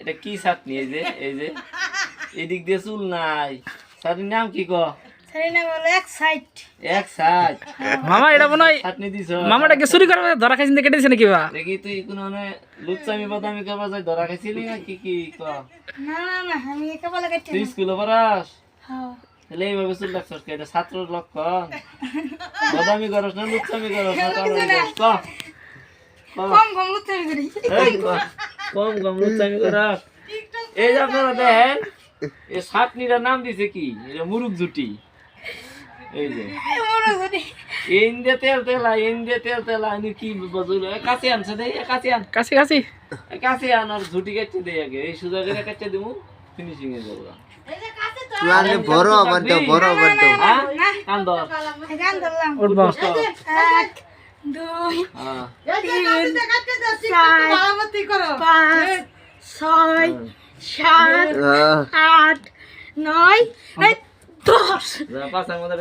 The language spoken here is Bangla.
এটা কি চাটনি? এই যে এদিক দিয়ে চুল নাই, চাটনির নাম কি ক? এক সাইড মামা এটা মনে হয় চাটনি দিছ। মামাটাকে চুরি করে ধরা খাইছেন কেটেছে নাকি বা? দেখি তুই কোনো মানে লুচ্চামি বাদামি করবা যাই ধরা খাইছিলি না কি কি ক? তুই স্কুলে পড়াস তাহলে এইভাবে চুল রাখছস কে? এটা ছাত্রর লক্ষণ। বাদামি করস না লুচ্চামি করস না কারণ ক এই ক, কম কম লুচ্চামি করস। এই যে আপনারা দেখেন এই চাটনিটার নাম দিছে কি? এটা মুরুগ জুটি। এই যে ইন্ডিয়া তেল তেলা, ইন্ডিয়া তেল তেলা আমি কি বজুল কাছে আনছে দেই, কাছে আন, কাছি কাছি কাছে আন আর ঝুটি কাটতে দেই আগে। এই সুজা করে কাটতে দিমু, ফিনিশিং এ যাব। প্লানে বড় আবার দাও, বড় আবার দাও। হ্যাঁ কান ধর উঠবা। 1 2 হ্যাঁ 3 4 5 6 7 8 9 10 যা পাঁচ মধ্যে